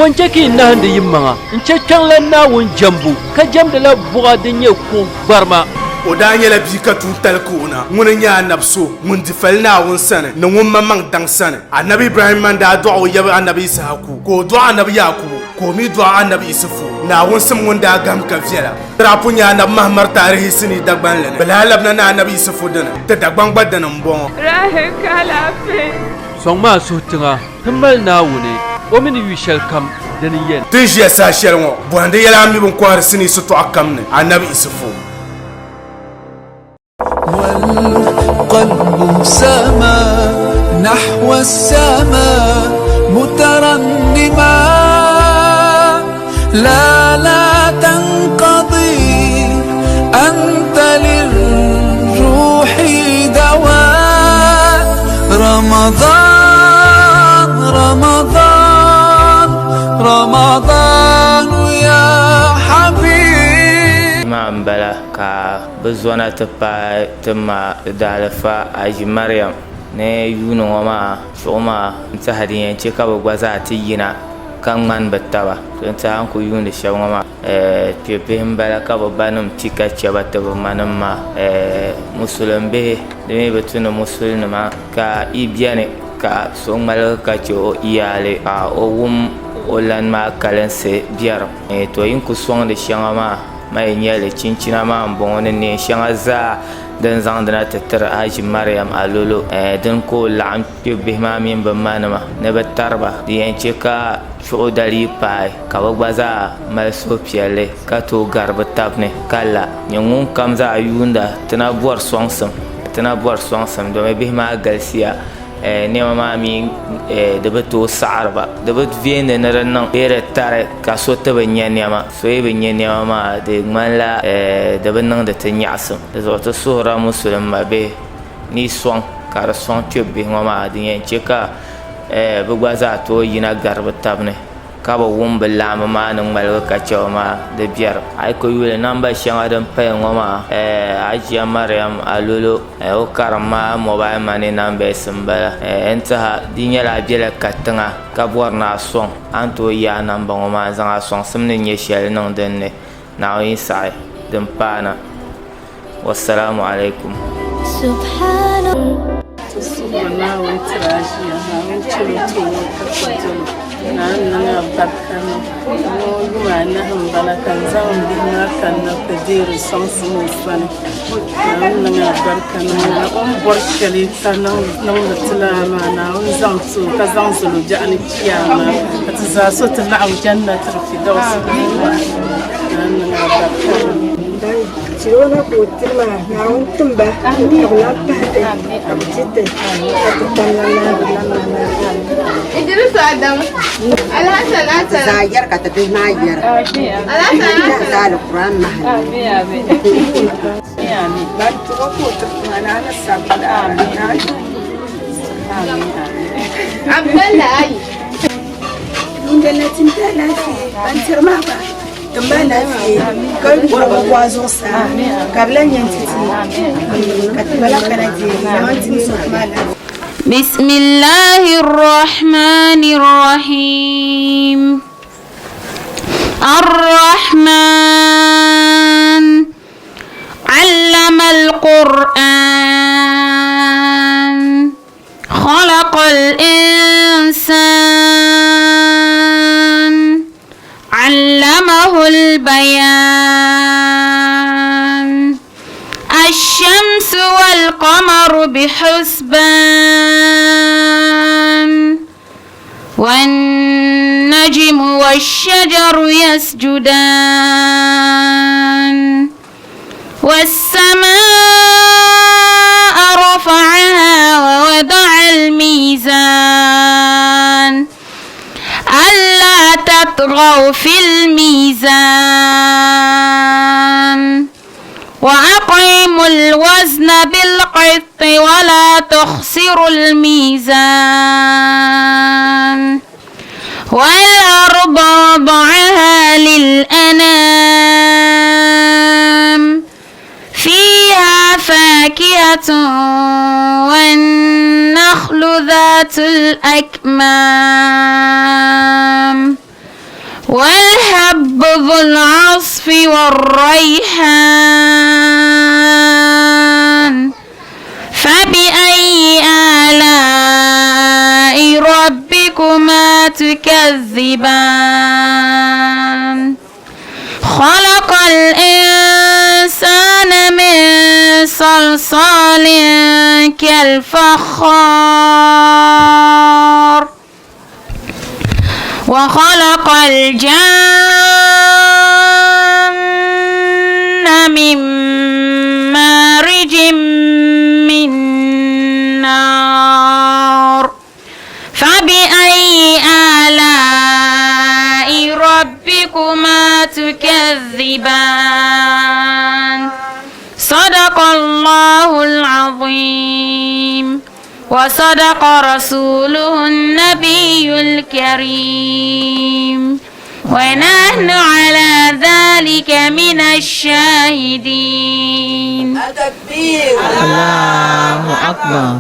konjeki nahande yimmanga nche changla na won jambu ka jamda la buga de nye ko barma o da nyela bi ka tun talkuna mun nya nabso mun difal na won sane no won mamang dang sane annabi ibrahim man da du'a ya annabi isaku ko du'a annabi yakub ko mi du'a annabi isufu na won sam won da gam ka fiala rapu nya na mahmar tarihi sini dagban lene balalab na annabi isufu dana ta dagban gbadan mbon rahe kala fe songma so tinga himbal na wune o min wishal kam dani yen tijia sa shelmo bwande yala mi bon kwar sini sutu akamne annabi isufu والقلب سما نحو السماء مترنما لا تنقضي أنت للروح دواء رمضان رمضان رمضان يا حبيب ما بلا ka bezwana tepa tema dalfa aji maryam ne yuno ma shoma nta hadiyan ce ka bagwaza ta yina kan man battaba don ta an ku yuni shawma ma pepe mbala ka babanum tika ce batta manam ma musulmbe de me batuna musulma ka ibiane ka so mal ka ce o iyale a o wum olan ma kalense biar to yin ku son de shama mai nyale cincina ma mbon ne shanga za dan zang dana tattara haji maryam alolo dan ko la'am be ma min ban manama ne batarba di yance ka chodari pai ka bagbaza mal sopiale ka to garba tabne kala nyangun kamza ayunda tana buar songsam do me be ma galsia ne ma mi de beto sarba de bet viene na ran bere tare ka so ta banya ne ma so e banya ne ma de mala de ben nan de tanyasum de zo to sura musulma be ni son ka son tebe ma de yen cheka bugwaza to yina garba tabne ka ba wumba lama ma nan mal ka choma de biar ay ko yule namba shan adam pe ngoma aji maryam alolo o karama mobile mane namba sambala enta dinya la biela katanga ka borna son anto ya namba ngoma zanga son simne nye shel nan denne na yin sai dan pana wassalamu alaikum subhanallah wa ta'ala wa chulo نعم بكنا ويوانا هم بلكن زاون بينا كنا بدير صنص موفن نعم بكنا أم برشلي كنا نمتلا معنا ونزانسو كزانسو جاني كيانا تزاسو تنعو جنة الفردوس نعم بكنا شلون أقول تما نعم تنبه أغلب بهدي جدا إدريس آدم الحسن زاير كتبه ناير الحسن زال القرآن مهل يعني لا تروحوا أنا السبب عبد الله أي من جنة تمتلا فيه أنت ما بعد تمانا فيه كل قرب وازوسا قبل أن ينتهي كتبلا كنتي لمن تمسك مالا بسم الله الرحمن الرحيم الرحمن علم القرآن خلق الإنسان علمه البيان الشمس والقمر بحسبان والنجم والشجر يسجدان والسماء رفعها ووضع الميزان ألا تطغوا في الميزان وأقيموا الوزن بالقسط ولا تخسروا الميزان والأرض وضعها للأنام فيها فاكهة والنخل ذات الأكمام والحب ذو العصف والريحان فبأي آلاء ربكما تكذبان خلق الإنسان من صلصال كالفخار وخلق الجن من مارج من نار فبأي آلاء ربكما تكذبان صدق الله العظيم وصدق رسوله النبي الكريم ونحن على ذلك من الشاهدين. الله أكبر.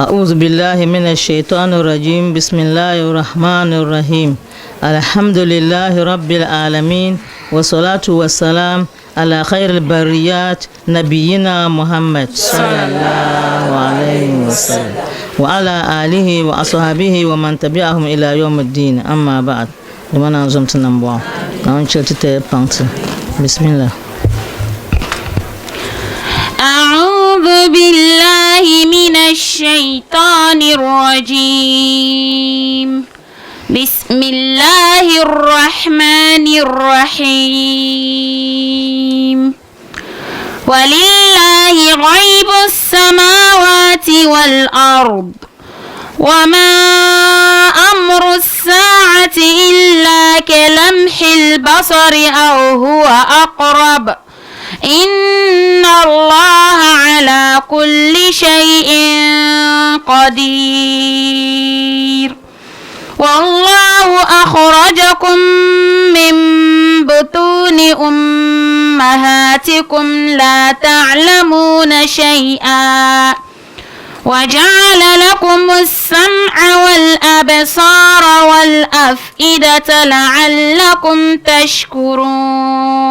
أعوذ بالله من الشيطان الرجيم. بسم الله الرحمن الرحيم. الحمد لله رب العالمين والصلاة والسلام على خير البريات نبينا محمد صلى الله عليه وسلم وعلى آله وأصحابه ومن تبعهم إلى يوم الدين. أما بعد لمن أنزمت نمبر بسم الله. أعوذ بالله من الشيطان الرجيم. بسم الله الرحمن الرحيم. ولله غيب السماوات والأرض وما أمر الساعة إلا كلمح البصر أو هو أقرب إن الله على كل شيء قدير. والله أخرجكم من بطون أمهاتكم لا تعلمون شيئا وجعل لكم السمع والأبصار والأفئدة لعلكم تشكرون.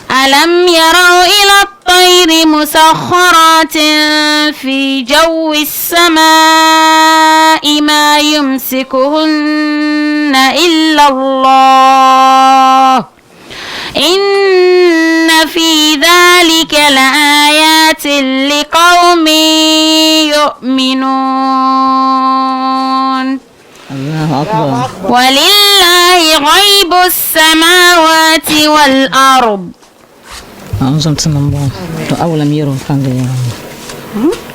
ألم يروا إلى الطير مسخرات في جو السماء ما يمسكهن إلا الله إن في ذلك لآيات لقوم يؤمنون. الله أكبر. ولله غيب السماوات والأرض. أولم يروا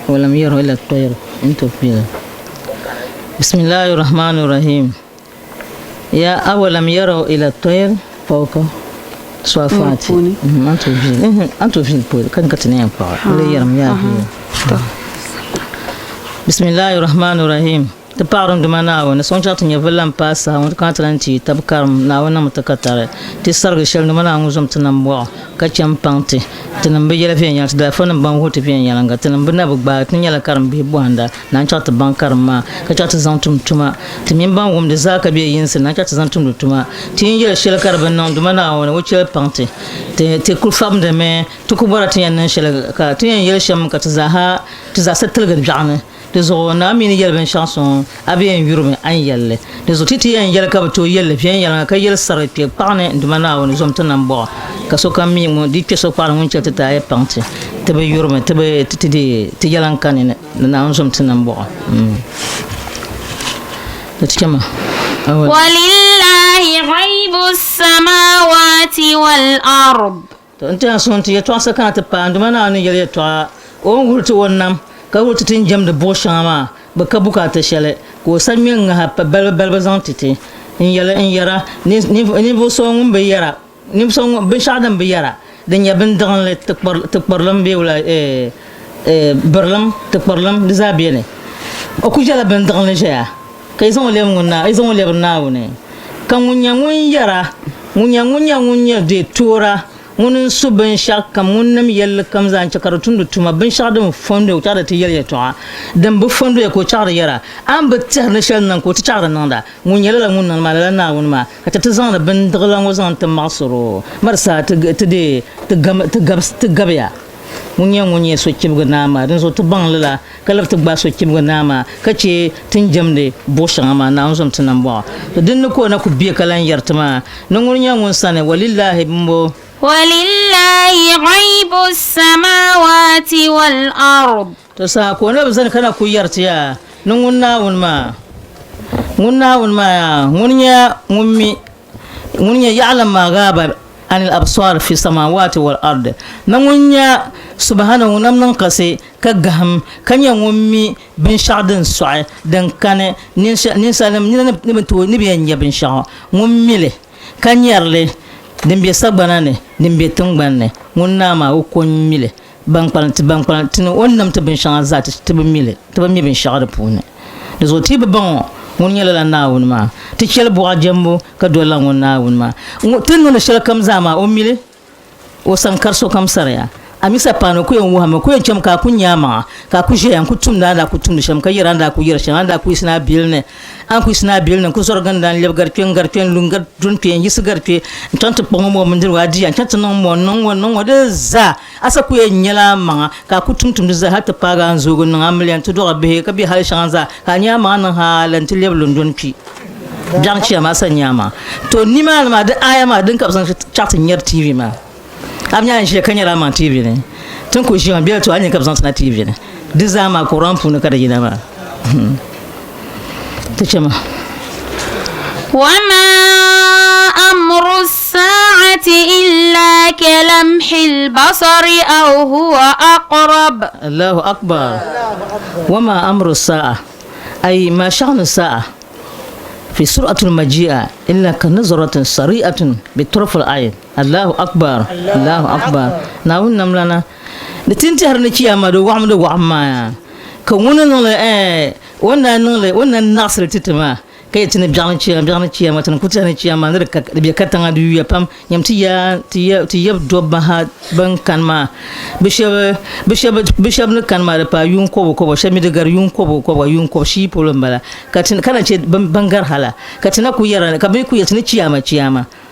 ولم يروا إلا الطير انتو فيها. بسم الله الرحمن الرحيم. يا أولم يروا إلى الطير فوق صافات أنتو في البول كان كتنين فوق بسم الله الرحمن الرحيم. تبارم دمانا ونسونجات نيفلام باسا ونكاترانتي تبكارم ناونا متكاتره تسرق شل دمانا ونزوم تنمبوا كاتشام بانتي تنمبيجلا فين يالس دافون بانغوتي فين يالانغا تنمبنا بغبا تنيالا كارم بي بواندا نانشات بانكارما كاتشات زانتوم توما تمين بانغوم دزاكا بي ينس نانشات زانتوم توما تينجلا شل كاربن نون دمانا ونوچل بانتي تي كل فام دمي تكبرا تيان شل كا تيان يلشم كاتزاها تزاسيتلغ بجانه dezo na mini yel ben chanson abien yurme an yelle dezo titi en yel ka to yelle bien yel ka yel sare pe parne ndumana woni zom tanan bo ka so kam mi mo di peso par mun cete ta e pante te be yurme te be titi ti yalan kanene na on zom tanan bo تتكلم ولله غيب السماوات والأرض. أنت أصلاً تيجي كانت باندمانا أنا يلي توا أقول تونام كقول تتين جم دبوشاما بكبوكا تشيله كوسامين ها بل تتي إن يرى نيفوسون بيرا نيفوسون بشادم بيرا دنيا بندرن تكبرلم بيولا برلم تكبرلم دزابينه أكوجلا بندرن لجيا كيسون ليمونا إيسون ليبناونه كم ونيا دي تورا ŋun su binshaɣu kam ŋun nim yɛlli kam zaa n chɛ ka di tumdi tuma binshaɣu din fondi o chaɣari ti yɛli yɛltɔɣa din bi fondi ya ka o chaɣari yɛra an bi tihiri ni shɛli niŋ ka o ti chaɣari niŋda ŋun yɛli la ŋun niŋdi maa lala naawuni maa ka ti zaŋdi bindiɣila ŋɔ zaŋ ti maɣasiro marisa ti gabiya ŋun nyɛ so chibigi naa maa din zo ti baŋli la ka labi ti gbaai so chibigi naa maa ka chɛ tin jɛmdi buɣu shɛŋa maa naawuni zom ti niŋ bɔɣa to din ni ko na ku biɛ ka lan yɛri ti maa ni ŋun nyɛ ŋun sani walillahi bimbo ولله غيب السماوات والأرض to sa ko ne bazan kana ku yarti ya nun wun ma ya ngunya ya'lam ma gaba an al-absar fi samawati wal ard ngunya subhanahu namnan qase ka gaham kanya ngummi bin shadin su'a dan kane nin salam ni to ni biyan ya bin sha ngummile kanyarle dimbe sabanane dimbe tungbanne ngunna ma ukon mile bankpalanti wonnam to bin shanga zati to bin mile to bin mi bin shagada pune de zo tibe bon ngun nyela la nawun ma ti chel bo ajambo ka dola ngun nawun ma tun no shel kam zama o mile o sankar so kam sarya amisa pano ko yon wuhama ko yon cham ka kunyama ka ku je an kutum da ku tum sham ka yiranda ku yir sham da ku isna bilne an ku isna bilne ku sorgan dan leb garpen lungar dun pe yis garpe tant pongo mo mundir wadi an tant non mo de za asa ku yen nyala ma ka ku tum za hatta paga an zogo nan amlian to do be ka bi hal shanza ka nyama nan halan til leb lundun pi jan chi ma sa nyama to ni ma da aya ma din ka san chat nyar tv ma amnya shi kanyara ma tv ne tun ko shi ma biya to anya ka san na tv ne dizama ko rampu ne kada gina ma تشمع وما أمر الساعة إلا كلمح البصر أو هو أقرب. الله أكبر. وما أمر الساعة أي ما شأن الساعة في سرعة المجيء إلا كنظرة سريعة بطرف العين. الله أكبر. الله أكبر. ناون نملنا نتنتهر نكيا ما دو وعم ما كوننا wannan nasir tituma kai tin biyan ciya matan kutane ciya ma da bi katanga du ya pam yamti ya do ba ban kan ma bishab ne kan ma da pa yun ko shami da gar yun ko shi polon bala katin kana ce bangar hala katina ku yara ka bai ku ya tin ciya ma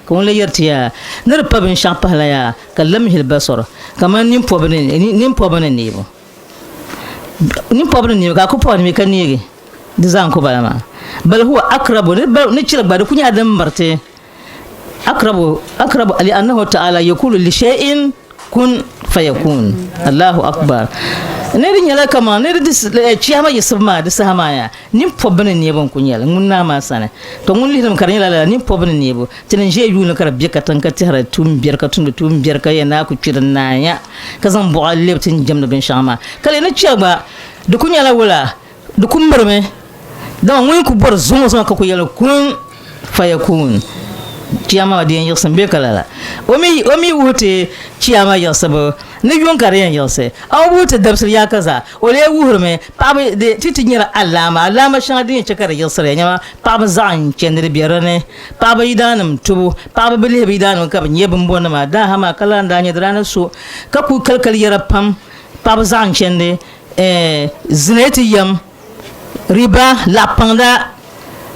kun le yartiya nar pa bin sha pala ya kallamhil basar kaman nin po bane ne bo ni pobre ni ka ko pobre mi kanigi dizan ko balama bal huwa akrabu ni cila gbadu kunya dan marte akrabu ali annahu ta'ala yaqulu li shay'in kun fayakun. Allahu akbar. Ne rin yala kama ne rin ciyama yisma da sahamaya ni pobre ni bon kunya munna ma sana to mun lilam karin la ni pobre ni bo tin je yu na kar biya katan ka tihara tum biyar ka yana ku ciran naya kazan bo alibtin jamna bin shama kale na ciya da kun yala wala da kun barme da mun ku bar zuwa ka ku yala kun fayakun ciyama da yan yasan be kalala omi wote ciyama yasaba ne yon kare yase aw wote dabsir ya kaza ole wuhurme pabe de titinyira alama shadin ce kare yasare nyama pabe zan cendre biyarane pabe idanum tubu pabe bele idanum ka nye bumbo na ma da hama kala ndanya drana so ka ku kalkal yara pam pabe zan cende zineti yam riba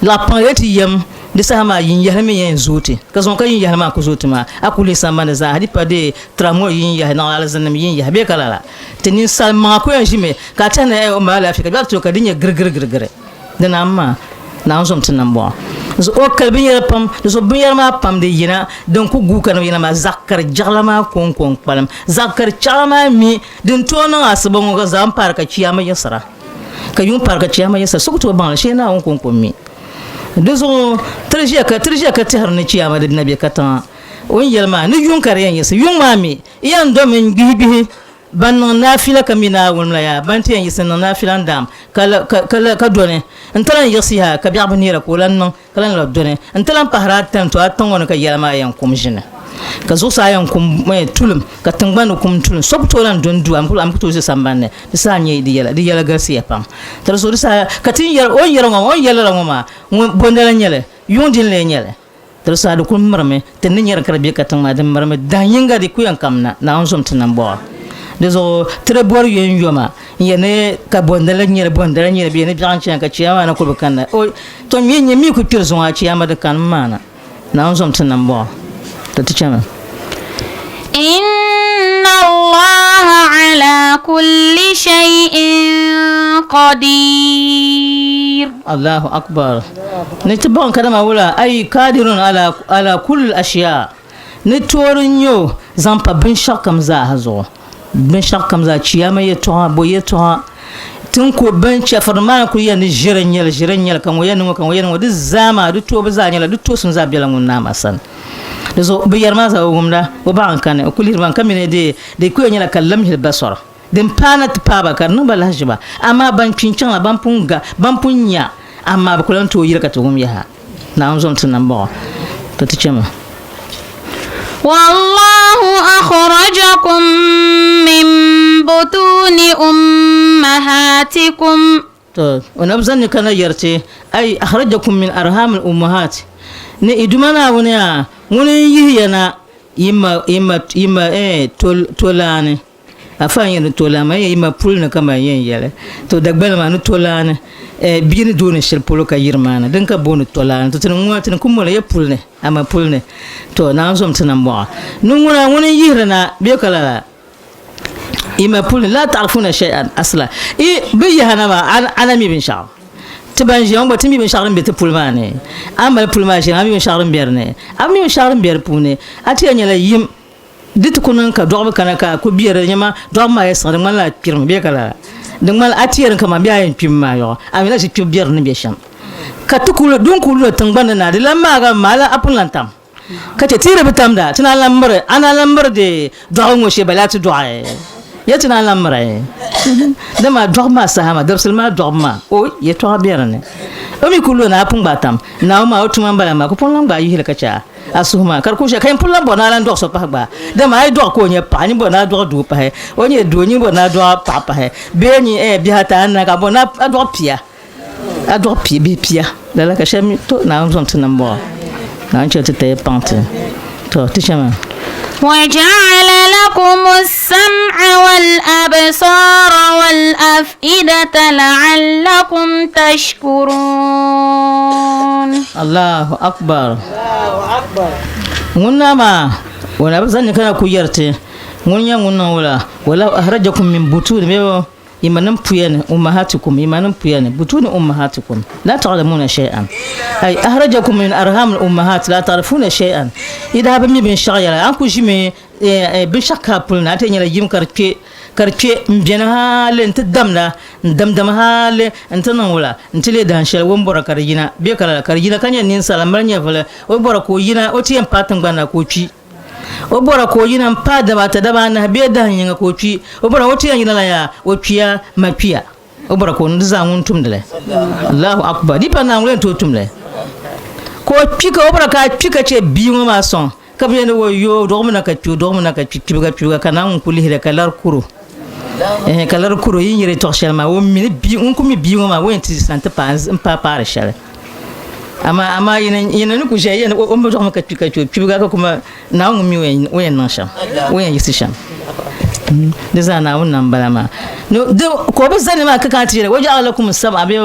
lapangeti yam disama yin yahme yin zuti kazon kan yin yahma ku zuti ma akuli samana za hadi pade tramo yin yahna ala zanam yin yahbe kalala tinin salma ko yan jime ka tana o mala afika ba to ka dinya girgir dana amma na onsom tinan bo so o kalbin yar pam so bin yar ma pam de yina don ku gu kan yina ma zakkar jalama kon palam zakkar chama mi din tono asban ga zam par ka ciyama yasara ka yun par ka ciyama yasara so to ban she na on kon mi dezo trejia ka tihar ni ciyama da nabi katan on yelma ni yun kare yan yasa yun mami yan do min gibi ban nafila kamina wala ya ban tiyan yasa nafila ndam kala ka done ntalan yasiha ka biya bunira ko lan non kala la done ntalan pahrat tan to atan wona ka yelma yan kumjina ka zo sa yan kum tulum ka tangban kum tulum sobto lan dondu am ko to sambanne sa nye di yala gasiya pam tar so sa ka tin yar on yala ma bondala nyele yundin le nyele sa da kun marme ta nin yar karbe ka tan ma dan marme dan yinga di kuyan kamna na on som tan bo de zo tre bor yen yoma yene ka bondala nyere be ne bian chen ka chiama na ko bekanna o to nyenye mi ku pirzo a chiama de kan mana na on som tan bo ta tichama إن الله على كل شيء قدير. الله أكبر. نتبعون كلام أولا أي قادر على كل الأشياء. نتورنيو زامبا بن شاكم زاهزو بن شاكم زا تشياما يتوها بويتوها تنكو بن شافرمان كو ين جيرنيل كان وين دي زاما دي تو بزانيلا دي تو سن زابيلا من نامسان دزو بيرما زا ومدا وبان كان كل من كمين دي كو ينلا كلم البصر دم بانت بابا كان بلا هجبا اما بان بينچان بان بونغا بان بونيا اما بكلن تو يركا توم يها نام زون تنبو تتچما والله أخرجكم من بطون أمهاتكم. ونبزن كان يرتي أي أخرجكم من أرحام الأمهات. نيدمنا ونيا ونيهينا يما تولاني afanya tolama yima pulna kama yele to dagbal ma no tolana biini doni shel polo ka yirmana den ka bonu tolana to tan ngwatin kumula ya pulne ama pulne to na som tan mo nunguna woni yirna be kala yima pulne la ta'rifuna shay'an asla biyana ma ana mi bin sha tibanji on batimi bin sharin be te pulmane amal pulma shi ami bin sharin berne ami bin sharin ber pune atiya la yim dit kunan ka dogba kana ka ko biyere nyama dogma ya sare man la pirm be kala dum mal atiyer kama biya en pimma yo amina si pib biyere ne be sham ka tukulu dun kulu tangbana na de lamma ga mala apun lantam ka te tire bitam da tana lambar ana lambar de dogo she balatu doa ya tana lambar dama dogma sahama dabsulma dogma o ye to biyere ne o mi kulu na apun batam na ma otuma bala ma ko pon lamba yi hela kacha asuma kar ko kain pulan bona lan dok so pa ba da mai dok ko nya pa ni bona dok du pa he o nye du ni bona dok pa pa he be ni bi hata na ka bona dok pia bi pia da la ka shami to na on ton nambo na nche te pante to ti chama وجعل لكم السمع والأبصار والأفئدة لعلكم تشكرون. الله أكبر. ونما ونبزني كنا كويرتي ونيا ونولا ولو أخرجكم من بطون ميو إيمانم بيان أمهاتكم إيمانم بيان بطون أمهاتكم لا تعلمون شيئا أي أخرجكم من أرحام الأمهات لا تعرفون شيئا إذا بمي بن شغيلا أنكو جمي بشكا بولنا تاني لجيم karke mbena hale nta damna hale nta nangula ntile danshel wombora karjina be kala karjina kanya nin salamarnya vale o bora ko yina o tiyam patan bana ko ci o bora ko yina pada bata da bana be da nyanga ko ci o bora o tiyam yina ya o ciya mapiya o bora ko nza ngun tumdele Allahu akbar di pana ngulen to tumle ko pika o bora ka pika ce biyo ma son kabiyene wo yo dogmuna ka piga kana un kuli hira kalar kuro kalar kuro yire torshelma wo mi bi un kumi bi ma wo enti sante pas pa par shale ama yene ni ku je yene o mbo dogma ka piga ka kuma na un mi wo nan sham wo yisi sham deza na un nan balama no de ko be zani ma ka ka tire waja alakum sab'a bi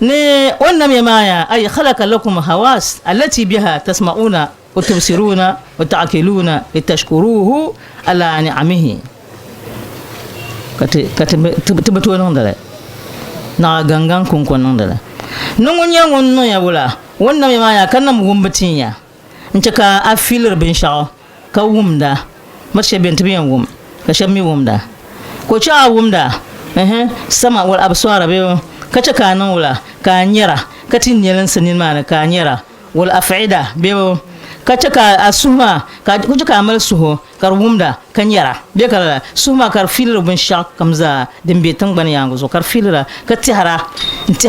ne wannan me maya ay khalaqa lakum hawas allati biha tasma'una وتبصرون وتعقلون لتشكروه على نعمه كتبتوا نندلا نعغانغان كونكون نندلا نونيا ونو يا بولا wannan mai maya kan nan gumbatin ya in ka afilar bin shawo ka wumda mace bin tabiyan wum ka shammi wumda ko ci a wumda sama wal absara be ka ce ka nan wula ka nyara ka tin yelan sanin ma ka nyara wal afida be kacha ka asuma ka kuja ka amal suho kar wumda kan yara be kala suma kar filro bin shak kamza dembe tangban yango so kar filra ka tihara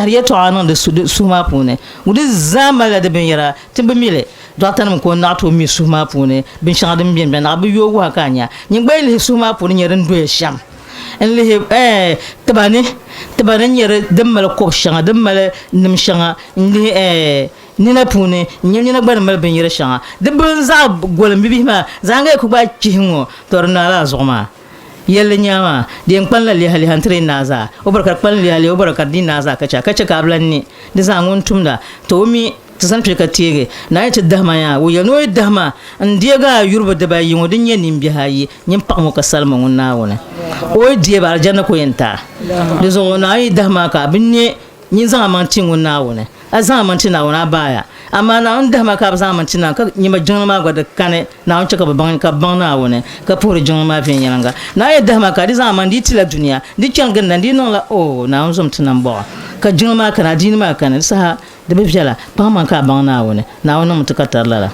yeto anon de suma pune wudi zamala de bin yara timbe mile dotan ko nato mi suma pune bin shak dem bien ben abu yogo hakanya nyingbe suma pune nyeren do sham en le tabane nyere demmal ko shanga demmal nim shanga ni nina puuni nina gba mal bin yira shanga de bin za golam bibi ma zanga ku ba kihingo torna la zoma yelle nyama de kpan la li hali hantre naza o barka kpan li hali o barka din naza kacha ka blanni de zangun tumda to mi tsan pika tege na yace dahma ya wo yano dahma ndiye ga yurba da bayi wodin yen nimbi hayi nyim pa mo ka salma wonna wona o die ba janna ko yenta de zo na yi dahma ka binne nyin zama mantin wonna wona azama mantin na wona baya amma na on dahma ka zama mantin na ka nyima jongma gwada kane na on chaka ban ka ban na wona ka pore jongma fin yanga na yi dahma ka di zama mandi tila duniya di changan nan di non la o na on zum tunan bo ka jongma kana din ma kana sa de be fiala pa man ka ban na wona na wona mutuka tarlala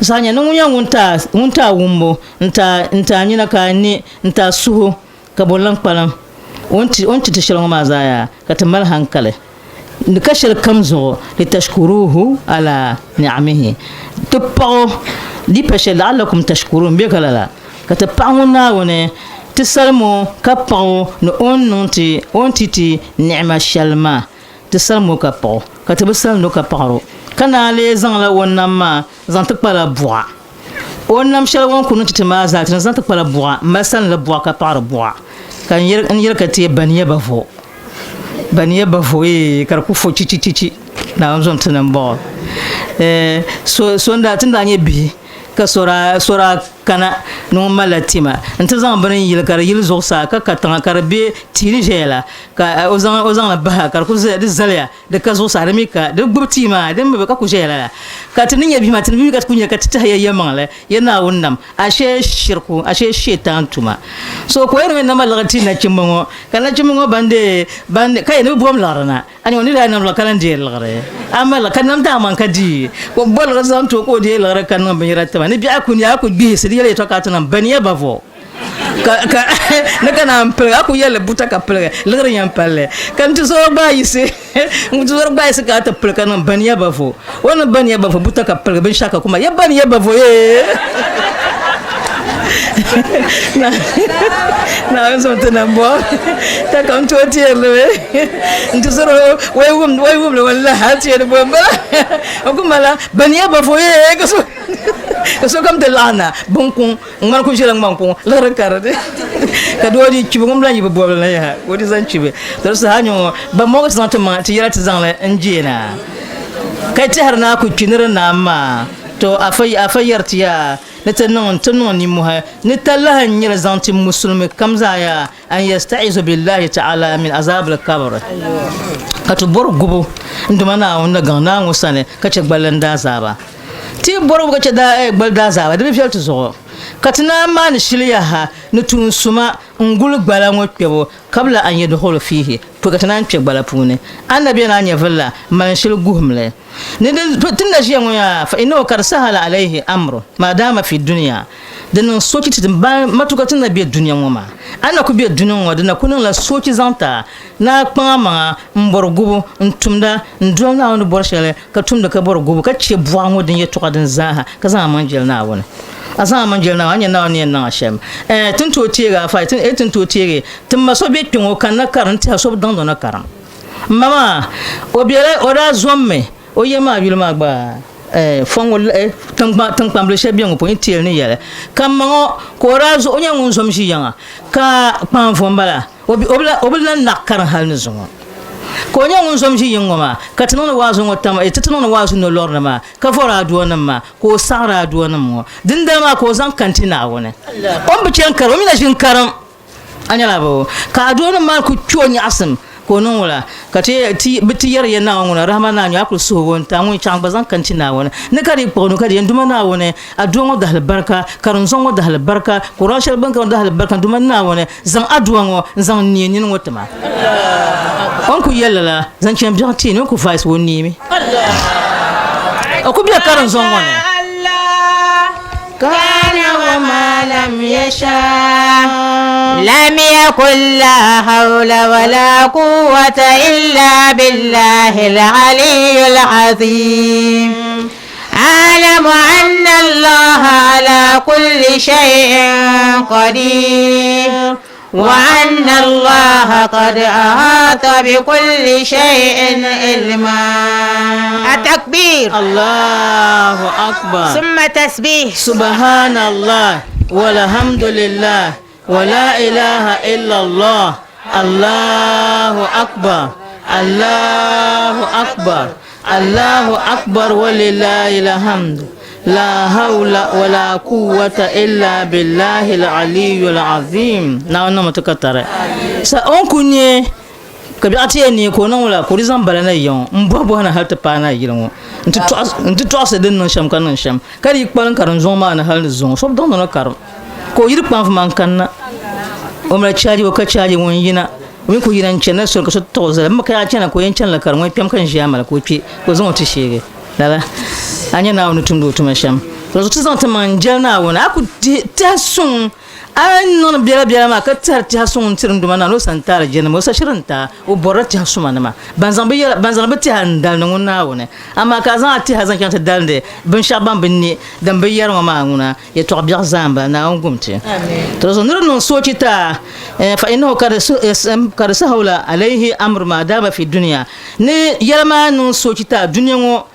sanya no nya ngunta wumbo nta nyina ka ni nta suho ka bolan palam onti tishalo ma zaya ka tamal hankale nikashal kamzo litashkuruhu ala ni'amihi tuppo di peshe la'allakum tashkurun be kala la ka tapawna wona tisalmo ka pawo no onti ti ni'ma shalma tisalmo ka pawo ka tabsal no ka paro kana le zan la wannan ma zan ta kpala buwa wannan shal won kunu titima za tin zan ta kpala buwa masan la buwa ka paro buwa kan yir ka te baniya bafo kar ku fo ci na zon tunan bo so nda tin da nye bi ka sora kana no malatima nta zan barin yil kar yil zo sa ka tan kar be tiri jela ka ozan la ba kar ku ze de zalya de ka zo sa mi ka de gbti ma de me ka ku jela ka tin ya bi ma tin bi ka kunya ka ta ya yamale yana wonnam ashe shirku ashe shetan tuma so ko yer na malagati na chimmo kana chimmo bande kai ne bom larana ani woni da na la kalan de lagare amma la kanam ta man kadi ko bol razan to ko de lagare kan ban yirata ne bi akuni aku bi se yele to ka tan baniya bavo ka na kana ampel aku yele buta ka pele lagare yam palle kan tu so ba yise mutu so ba yise ka ta pele kan baniya bavo wona baniya bavo buta ka pele ben shaka kuma ya baniya bavo na so tana bo ta kan to tiele ntu so way wum wala hati de bomba okumala baniya bavo ka so kam de lana bonkun man ko jela mankun la rekarde ka dodi ci ngom lañi bo la ya wodi zan ci be to sa hanyo ba mo ko ta ma ti yara ta zan la njena kai ti har na ku kinir na ma to afayar tiya نتنون نمها نتلها نيرزانتي مسلم كم زايا أن يستعيذ بالله تعالى من عذاب القبر كتبور غبو عندما ناونا غنا وسنه كتشبلن دازابا تي بورو كتشدا بل دازابا دبي فيل تزو كتنا ما نشليها نتون سما ngul gbala ngotebo kabla an yadkhulu fihi to katana nche gbala pune annabi na nya valla man shil guhumle ne tinda shi ngoya fa inna karsahala alaihi amru ma dama fi dunya dan soki tin ba matukatin na bi dunya ngoma ana ku bi dunya ngoma dan kunun la soki zanta na kpama mborgubu ntumda ndona on borshele ka tumda ka borgubu ka che bwa ngodin ye tukadin zaha ka za manjel na wona asa manjel na anya na ne na shem tin to tiga fa tin to tiga tin maso be twon kan na karanta so dan na karam mama obiere ora zomme o yema bilma gba fongol tan pamble shebi ngo point tiel ni yele kammo ko razo onya ngun som shi yanga ka pam fombala obla nakar hal ni zongo ko nya ngun som shi yingo ma katino no wazo ngotama tetino no wazo no lorna ma ka fora duwana ma ko sara duwana mo dinda ma ko zan kantina wona on bi chen karo mi na shin karam anya labo ka duwana ma ku choni asam ko non wala kate ti bitiyar yana wona rahmana nya ku so won ta mun chang bazan kantina wona ne kari ko no kari nduma na wona adongo da albarka karun zongo da albarka qur'an shal banka da albarka nduma na wona zan adwango zan ni nin wotama on ku yalla zan chem janti no ku fais woni mi Allah ko biya karun zongo ne Allah kana wa ma lam yasha لم يكن لا حول ولا قوة إلا بالله العلي العظيم أعلم أن الله على كل شيء قدير وأن الله قد أحاط بكل شيء علما التكبير الله أكبر ثم تسبيح سبحان الله والحمد لله ولا إله إلا الله الله أكبر الله أكبر الله أكبر ولله الحمد لا حول ولا قوة إلا بالله العلي العظيم نعم متكتر سأكون kabi ati ni ko nan wala ko rizan balana yon mbo na halta pana yiro nti to ase den nan sham kan nan sham kari kpalan karan zon ma na hal zon so don no kar ko yir pan man kan na o mra chaji o ka chaji won yina min ko yiran chena so ko so to zala maka chena ko yen chena kar mo pem kan jama ko pi ko zon ti shege dala anya na wonu tumdo tuma sham so to zan ta man jana wona aku ta sun an non biara ma ka tarti hasun tirin duma na no santara jena mo sa shiranta o borati hasuma na ma banzambe ti handal no na wona amma ka zan ati hazan kan ta dalde bin shaban binni dan bayar ma nguna ya to biar zamba na on gumti amen to so non so kita fa innahu kad sahula alaihi amr ma dama fi dunya ne yarma non so kita dunya ngo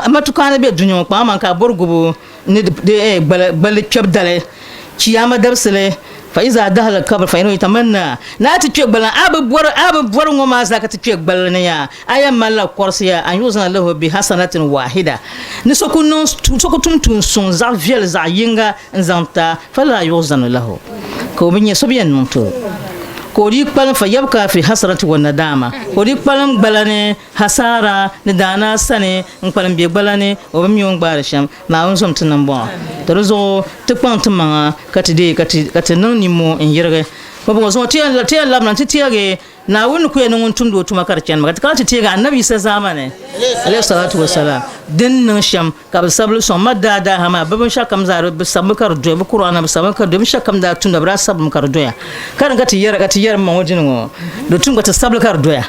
matukana be dunya ko man ka borgubo ne de bal kebdale ciyama dabsale fa iza dahal kabr fa ino yatamanna na ta ce balan abubuwar ngoma za ka ta ce balan ya ayan malla korsiya an yuzana lahu bi hasanatin wahida ni sokun tun sun za viel za yinga nzanta fala yuzana lahu ko binye sobiyan nunto ko ri kpalan fa yabka fi hasrati wa nadama ko ri kpalan balane hasara ni dana sane kpalan bi balane o bam yon gbara sham na on som tunan bo to zo to kpan tumanga kati non ni mo en yerge ko bo zo tiyan labnan tiyage na woni ku en ngun tumdo tuma karcen ma ka tiyaga annabi sa zamane alayhi salatu wassalam din nan sham ka sablu son madda da hama babun shakam zaro bi sabukar do bi qur'ana bi sabukar do bi shakam da tunda bra sabum kar doya kan ga tiyar ma wajin ngo do tun ga ta sabukar doya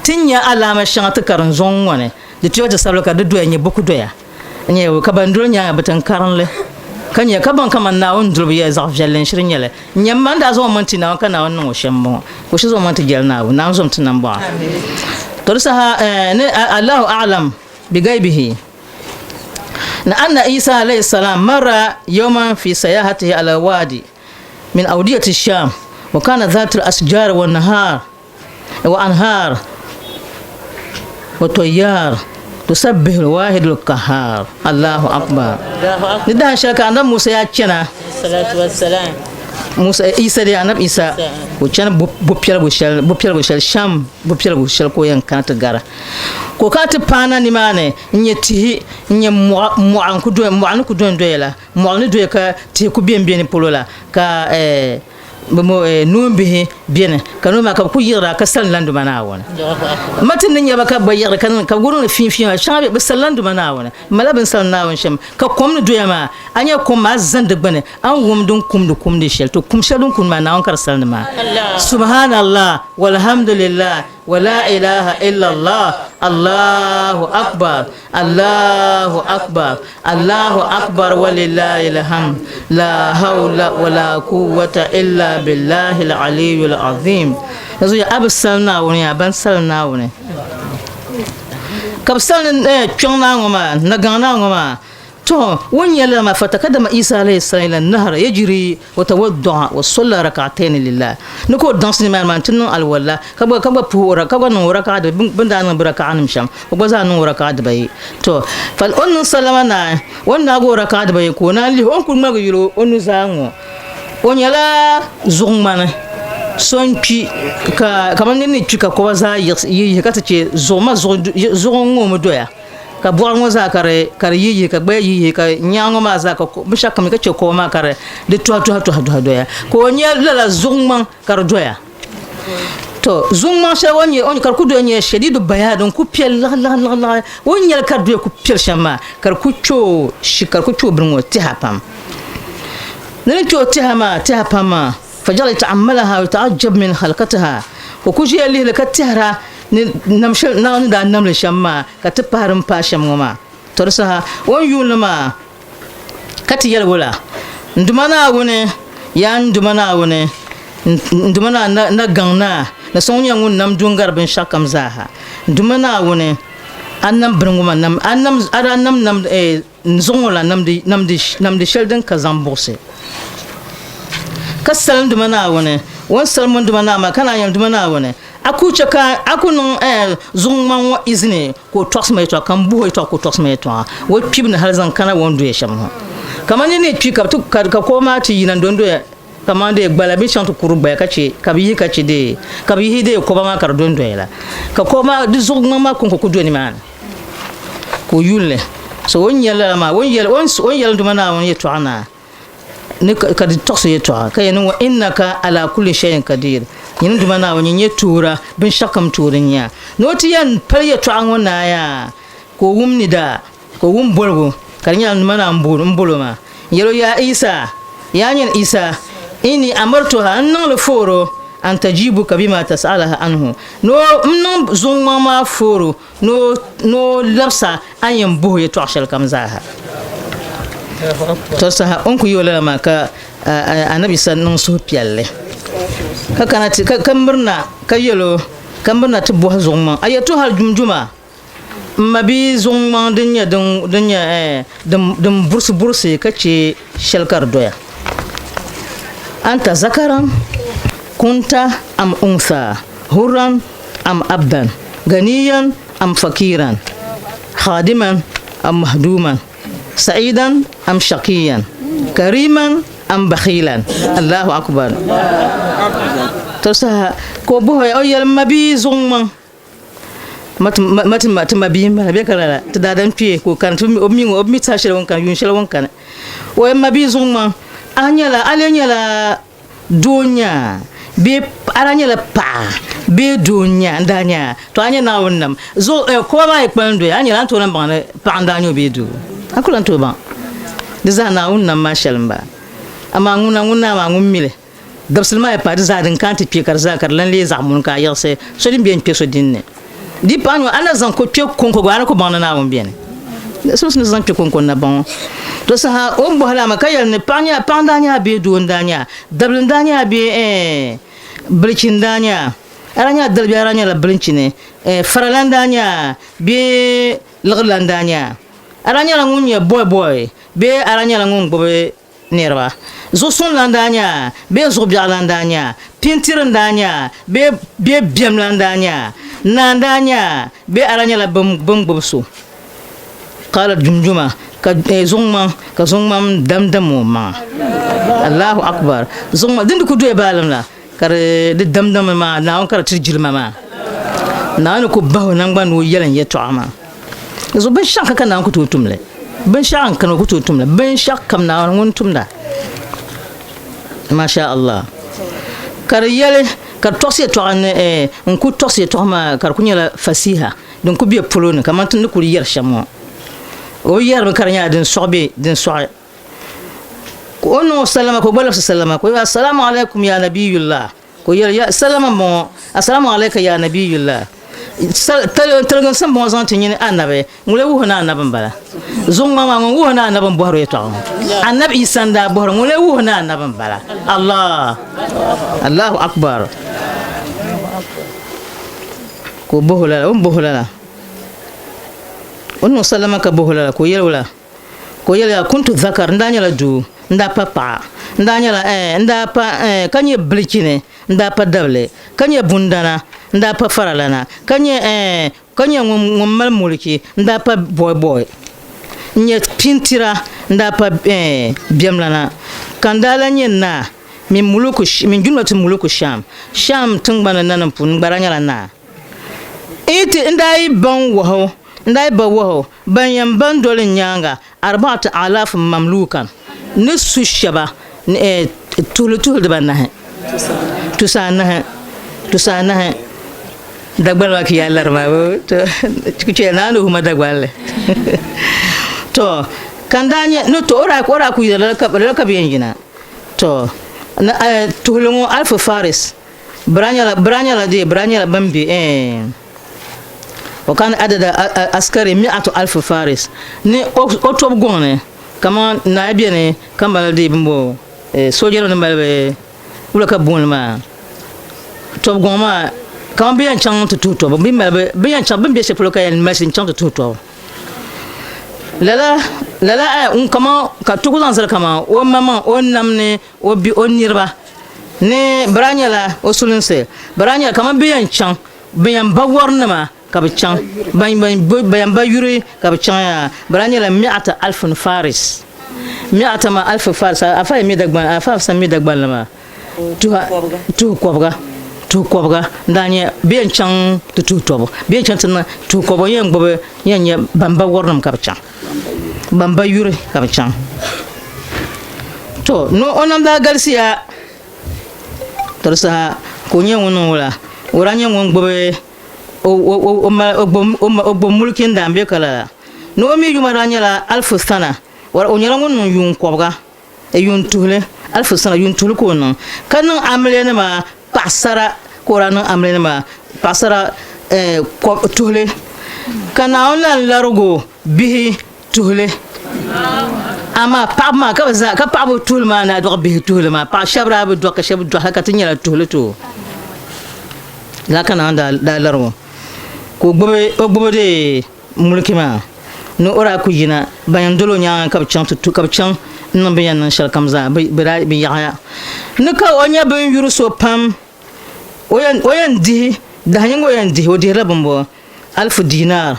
tinya alama shan ta karan zon wane da tiyo ta sabukar do doya ne buku doya ne ka bandro nya batan karanle kanya kaban kaman na on dulbi ya za jalen shirin yale nyamman da zo manti na kana wannan washen mo ko shi zo manti gel na na zo mtunan ba to sa ne Allahu a'lam bi gaibihi na anna Isa alayhi salam mara yawman fi sayahatihi ala wadi min awdiyati sham wa kana dhatu al-asjar wa nahar wa anhar wa tayyar تسبح الواحد القهار الله أكبر لذا شاكا أنا موسى يأتينا الصلاة والسلام موسى إيسا دي أنا إيسا وكان بوبيال بوشال شام بوبيال بوشال كوين كانت غارة كوكات بانا نمانة نيتي ني موعن كدوين دويلا موعن دويلا كا تيكو بيان بولولا كا bamo numbi bien kanuma ka ku yira ka sallandu mana wona matin nya baka bayar kan ka gurun fin shabe be sallandu mana wona malabin sallanawon sham ka komnu doyama anya kuma zande bane an wumdun kumdu shel to kum shadun kun mana on kar sallanma subhanallah walhamdulillah wala ilaha illa allah allahu akbar allahu akbar allahu akbar walillahil hamd la hawla wala quwwata illa billahi al-aliyyil azim yazo ya absalna woni aban salna woni kabsalna chongna ngoma nagana ngoma to wanya lama fatakadama Isa alayhi salam nahar yajri wa tawadda wa salla rak'atayn lillah niko dansni man tunu alwala kaba puura kaba no raka da bunda nan baraka anum sham ko za no raka da bai to fal on salamana wanda go raka da bai ko na li on kun mago yiro on zango onyala zungmana sonki ka kaman ni tuka ko za yi ka tace zoma zongo mu doya ka buang za kare yi ka ba yi ka nyango ma za ka bisha kam ka ce ko ma kare de to doya ko nya la zungman kar doya to zungman sha woni on kar ku do nya shadidu bayadun ku pel la woni kar do ku pel shama kar ku cho shi kar ku cho birngo tihapam ne to tihapama fajala ta'ammalaha wa ta'ajjab min khalqataha ko ku ji ali la katihara namshal na da namle shamma ka taparin fasham ngoma torsa won yulma kati yalwala ndumana wone ndumana na gangna na sonya ngun nam dungar bin shakam zaha ndumana woni annam brunguma nam nam nzongola nam di shelden kazambose kasal ndumana woni won salmon ndumana ma kana yam ndumana woni aku chaka aku non zongman wa izini ko tosme to kan buho to ko tosme to wo pibna halzan kana wondu ya sham kamani ne pika to ka ko ma ti yinan dondo ya kamande gbala bi chantu kurba ka ce ka bi ka ce de ka bi hide ko ba ma kar dondo ya la ka ko ma du zongman ma ko ko doni man ko yulle so won yalla ma won yalla ndumana won yeto ana ne ka di toso yeto ka yen wa innaka ala kulli shay'in qadir yin dumana wani nye tura bin shakam turin ya noti yan palye to an wona ya ko wumni da ko wum bolgo kanya dumana mbolo ma yelo ya isa yanyin isa ini amartuha annan le foro an tajibu kabima tasalaha anhu no mnon zongma ma foro no lapsa ayen buho to ashal kamzaha to sa on ku yola ma ka annabi sannan so pialle ka kana ti ka murna ka yelo ka murna ti bo zongma ayato hal jumjuma mabi zongma dunya dum bursu ka ce shalkar doya anta zakaran kunta am unsa hurran am abdan ganiyan am fakiran khadiman am mahduman sa'idan am shaqiyan kariman am bakhilan Allahu akbar to sa ko bo o yel mabi zongman mat mabi ma be kala to dadan pie ko kan to mi ta shele won kan yun shele won kan o mabi zongman anyala dunya be aranyala pa be dunya ndanya to anya na wonnam zo ko ma e kpando anyala to nan ban pa ndanyo be du akulan to ban diza na wonnam ma shelmba ama nguna ma ngummile dabsulma e padi zadin kanti pikar zakar lan le zamun ka yelse so din bien peso dinne di panu ana zan ko pe konko gwana ko bana na won bien so sun zan pe konko na bon to sa on bo hala makayal ne panya pandanya be du ndanya dablindanya be blichindanya aranya dalbi aranya la blinchine faralandanya be laglandanya aranya la ngunya boy be aranya la ngun bobe nerva zo son landanya be zo bialandanya pintirandanya be biemlandanya nandanya be aranya la bumbusu qala jumjuma ka zongma damdamo ma Allahu akbar zongma dindu ko do balam la kar de damdam ma na on kar tirjilma ma na ko bawo nan ban wo yelan yeto ama zo ban shaka kan ko tutumle ban shaka kan ko tutumle ban shaka kam na won tumda masha Allah kar yele kar tosi to an on ko tosi to ma kar kunyala fasiha donc ko biye polone kam tan ko yer shamo o yer ma karnya din sobe din soe ko ono salama ko bala salama ko assalamu alaikum ya nabiyullah ko yer ya salama mo assalamu alayka ya nabiyullah talgan sam bon zan tin annabe ngule wu na annaban bala zongma ma wu na annaban bohro yeto annabi isanda bohro ngule wu na annaban bala Allah Allahu akbar ko bohla on salama ka bohla ko yela kuntu zakar ndanya la du nda papa ndanya la nda pa kanye blichine nda pa dable kanye bundana nda pa faralana kanye ngommal mulki nda pa boy nye pintira nda pa biamlana kandala nye na min junmatu muluku sham tungbana nanan pun baranya la na iti ndai ban waho ndai ba waho ban yan ban dole nyanga 4000 mamlukan ne su shaba tulu de banahe tusana dagbal wa ki yalla ma to ci na no huma dagbal to kandanya no to ora ku yalla ka bienjina to tulungu alfa faris branya la bambi وكان عدد عسكري 100,000 فارس ني اوتوب غوني كما نايبيني كما دي بمبو سوجيرو نمبل wala ka bon ma to goma kan bi yan chang to bi ma bi yan chang bi se ka yan ma sin chang to lala un kama ka tugu zansar kama o mama o namne o bi o nirba ne branya la o sulunse branya kama bi yan chang bi yan bagwarna ma ka bi chang bayan bayuri ka bi chang ya branya la 100,000 faris 100,000 faris afa mi dagban afa sa mi dagban ma tu kwabga ndanya bi yan chang tu tobo bi yan chang tana tu kwabo yan gbobe yan bamba warnam ka bi chang bamba yuri ka chang to no onam da galsiya torsa kunye wono wala oranye won gbobe o mulkin da ambe kala no mi yuma ranya la alfu sana war onyara won yun kwabga e yun tule alfu sana yun tule ko non kanan amle ne ma pasara korana amle ne ma pasara ko tule kana on larugo bihi tule ama pama ka pabu tul ma na do bi tul ma pa shabra bu do ka shabu do ka tinya tul to la kana da larwo ko gbobe de mulki ma no ora ku yina bayan dolo nya ka chang to ka chang nan bayan nan shal kamza bi ya no ka onya ben yuru so pam oyan di da hango oyan di o di rabambo 1000 dinar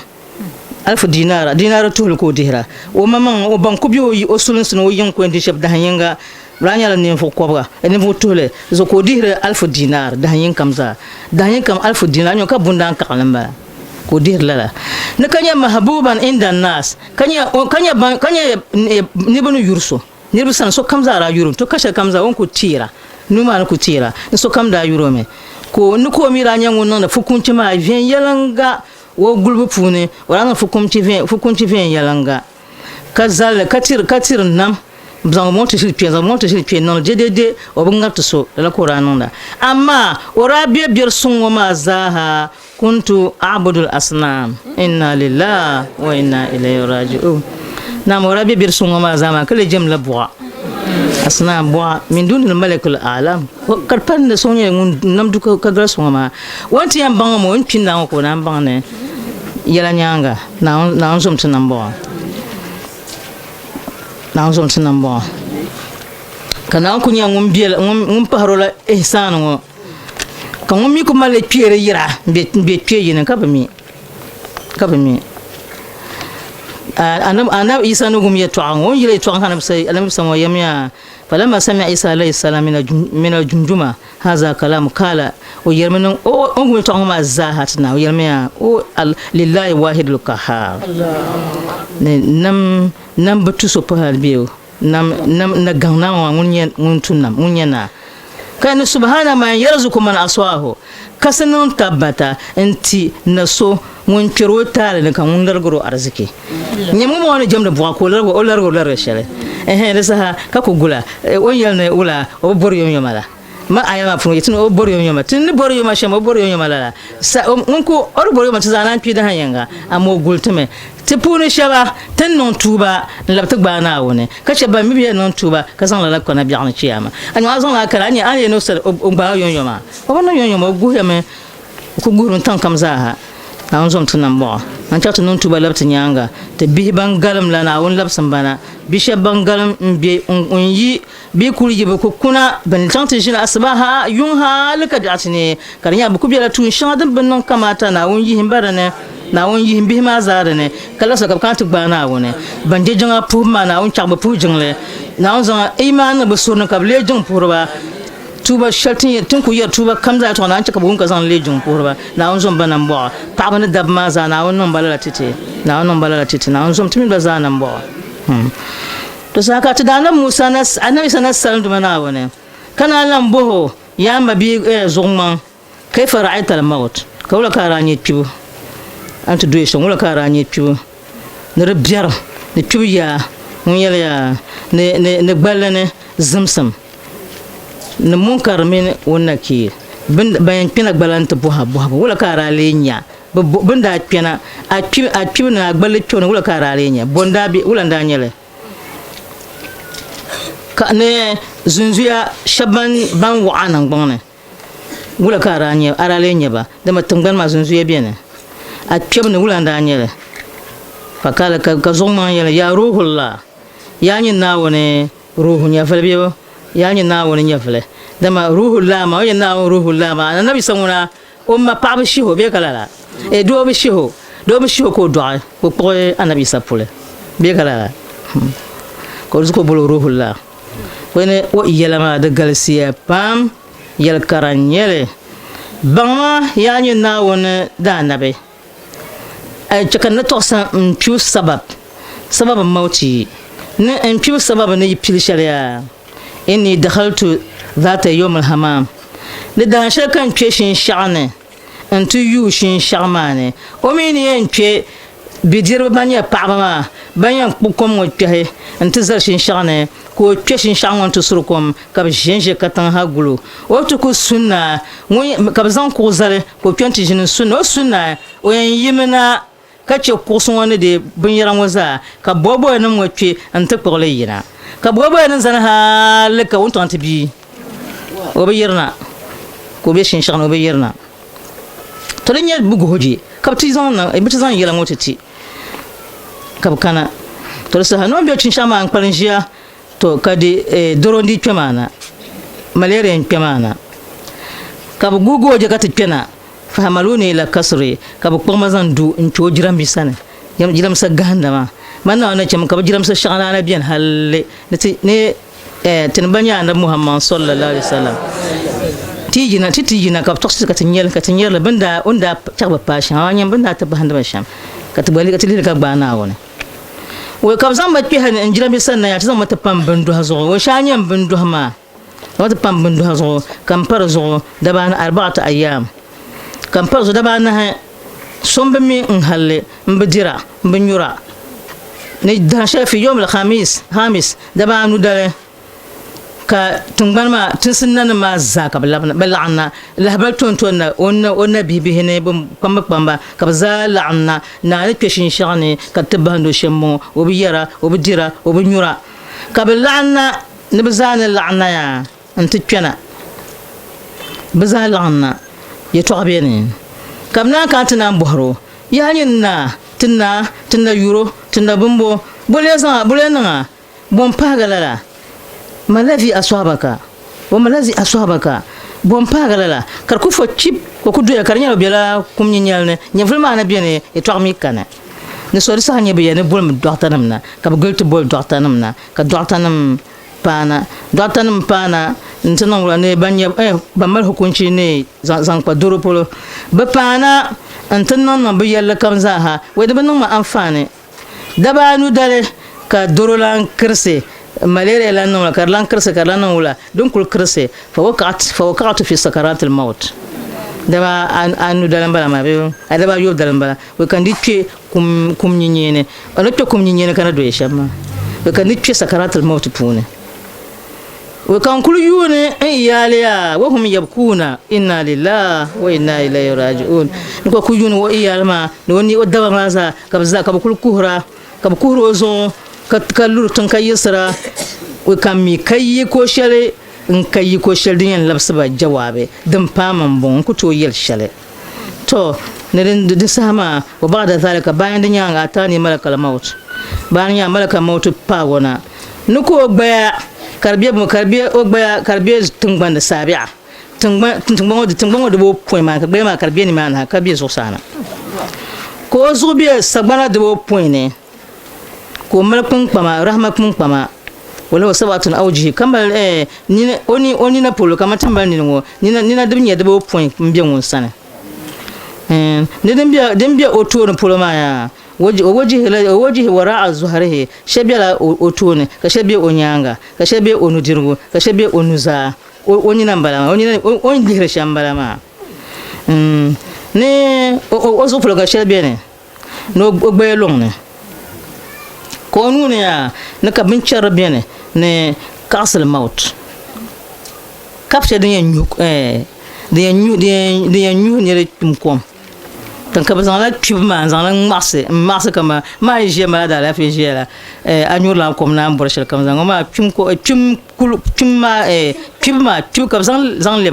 1000 dinar tul ko dihra o mama o banku bi o sulun sunu yin ko ndi shab da hanyanga ranya la nin fo kobga ene vo tule zo ko dihra 1000 dinar da hanyin kamza da hanyin kam 1000 dinar nyo ka bundan ka kalamba ko dihla la ne kanya mahbuban inda nas kanya ni banu yurso ni bisan so kamza ra yuru to kasha kamza on ko tira numa ko tira so kamda yuro me ko ni ko mi ranya ngon na fukunci ma vien yalanga wo gulbu puni wala fukumci ven yalanga kazal katir nam bzang monte shil pien non dedede o bunga to la qur'an da amma ora biir sungo ma zaha kuntu a'budul asnam inna lillahi wa inna ilayhi raji'un nam ora biir sungo ma zama kale jem la bwa asnam bwa min dunil malakul alam karpan da sonye nam duka kagar sungo ma wanti yan bango mo pinda ko nan bangne yala nyanga na zum tinambo kana ku nya ngum biel ngum parola ihsan ngo ka ngum mi ko male piere yira be pieye ne ka ba mi anab isa no gum ya tuango yile tuang hanab sai anab sama yamya فلما سمع عيسى عليه السلام من الجمجمة هذا كلام قال ويرمن او انغم تو ما زاهتنا ويرميا او لله واحد القهار nam batu so pahal biyo nam na gangna wa munyana kana subhana man yarzuku man aswahu kasanon tabata anti naso mun kiro tare ne kan mun dargoro arziki nyamu mo woni jamde bo ko largo shele resa ka ko gula on yalne ula o bor yom yomala ma ayama fu yitin o bor yom yoma tin bor yoma shama bor yom yomala sa mun ko or bor yoma tazana pi da hanyanga amo gultume te puni shaba tan non tuba labta bana woni ka shaba mi bi non tuba ka san la ko na bi'ana chiyama an wa zon la kala ani ani no sar o ba yom yoma o no yom yoma gu yame ko gurun tan kam zaha na zon tunan bo an ta tunun tuba labta nyanga te bi bangalam la na won labsan bana bi shabangalam bi unyi bi kuli be ko kuna ban tante jina asbaha yun halaka datine karinya bu kubiyala tun shadan bannon kamata na won yi himbarane na won yi himbi ma zarane kala so kan tu bana woni banje jonga pu ma na won chagba pu jingle na won zanga iman bu surna kable jong purba tuba shaltin tun ku yer tuba kamza to na an cika bugun kazan lejin purba na won zon banan bo ta bana dab ma za na won non balala tete na won zon timin ba za nan bo to saka ta dana Musa nas annabi sanas salam mana woni kana lambo ya mabi zongman kaifa ra'aita al-maut kawla karanye pibu antu doye so wala karanye pibu ne rebiar ne pibu ya mun yele ya ne gbalane zamsam ne munkar min wonaki bin bayan pina gbalanta buha wala karale nya bunda pina a pibu na gballe pibu wala karale nya bonda bi wala ndanyele ka ne zunzuya shaban ban wa'anan gbonne wula ka aranya arale nyeba da matungban ma zunzuya biene a kebne wula nda nyele fakala ka zongma yele ya ruhullah ya nyi nawone ruhu nya falbiyo ya nyi nawone nya fale dama ruhullah ma ya nawo ruhullah ma nabi samuna umma pa shi ho be kala la e do be shi ho ko do ko ko anabi sapule be kala la ko zuko bolo ruhullah wene o yelama de galsiya pam yel karanyele bama ya nyi nawone da nabe ay chakan na tosa mpiu sabab mauti ne mpiu sabab ne yipil sharia inni dakhaltu ذات يوم الحمام لدان شكان كيشين شعنا انتو يوشين شعمانه ومين ينكي بدير بانيا بعما بانيا بكم وجهه انت زرشين شعنا كو كيشين شعوان تسركم كبجينجي كتان هاغلو وتكو سنة كبزان كوزالي كو كيانتي جن سنة وسنة وين يمنا كاتشي كوسوان دي بنيران وزا كبوبو نموتشي انت بغلينا كبوبو نزنها لك وانتو انت بي وبيرنا كوبيشين شغل وبيرنا تلني بوجي كابتيزان بتزان يلا موتتي كابكانا تلسها نو بيوتشين شاما ان بالنجيا تو كادي دروندي كمانا ماليرين كمانا كاب غوغو جكات كنا فهملوني الى كسري كاب قومزان دو انچو جرام بيسانه يم جرام سغاندما مانا انا كم كاب جرام سشغانا انا بيان هل ني tinbanya na Muhammad sallallahu alaihi wasallam tijina ka toksi ka tinyel la banda unda chaba pasha wanya banda ta bahanda basham ka tibali ka tilil ka bana wona we kam zamba ki han injira mi sanna ya zamba ta pam bandu hazo we shanyam bandu hama wata pam bandu hazo kam parzo da bana 4 ayyam kam parzo da bana sombe mi halle mbadira mbanyura ne da shafi yawm al-khamis da bana dare ka tungbanma tinsinna ma zaka balana lahbal tontonna onna bibihine bum pamba ka zalana na ne keshin shani ka tabando shemmo obiyara obidira obinyura ka balana ne bazana la'na ya anti kana bazalana ya toqbeni kamna ka tana buhro yanin na tinna yuro tinna bumbo bulena bom pagalala malazi aswabaka wa malazi aswabaka bom pagalala kar ku fo chip ko ku do karnya bela kum nyalne nyafulma na biene e toqmi kana ne so risa hanya biene bol mi doxtanamna ka gultu bol doxtanamna ka doxtanam pana ntana wala ne banya ba mal hukunci ne zan kwa duro polo ba pana ntana na bi yalla kam zaha wai da ban ma amfane da ba nu dare ka duro lan kirse malaria lan no karlan kirse karlan no wala don kul kirse fa waqat fi sakarat al maut da ba anu dalan bala ma be ada ba yo dalan bala we kan dikke kum nyinyene ono to kum nyinyene kana do yeshamma we kan dikke sakarat al maut pune we kan kul yune iyaliya wa hum yabkuna inna lillahi wa inna ilayhi raji'un ko ku yune wa iyalma no ni o dawa maza kabza kab kul kuhra kab kuhro zo kalur tun kayyisra we kan mi kayyi ko shale in kayyi ko shale din labsaba jawabe dan faman bon ku to yel shale to ne din sama wa ba'da zalika bayan din yan atani malakal maut bayan ya malakal maut pa wona nuko gbaya karbiye ogbaya karbiye tungban da sabi'a tungban da bo point ma karbiye ma karbiye ni ma karbiye so sana ko zubiye sagbana da bo point ne ko malakun kpama rahmakun kpama wala wasabatun awji kamal ni oni na polo kama tambal ni ngo ni na debnya da bo point mbiye ngon sana ne dembia oto no polo ma ya waji wara'a zuharihi shabila otone ka shabe onyanga ka shabe onudirgo ka shabe onuza oni nambala oni dire shambala ma ne ozo polo ka shabe ne no ogbe long ne ko nune ya na ka binchar bene ne kasal maut kapse de nyuk de nyu ne tumkom tan ka bazan la kib ma zan la marse kama ma je ma da la fi je la anur la kom na mbor shel kam zan ma kim ma kib ka zan le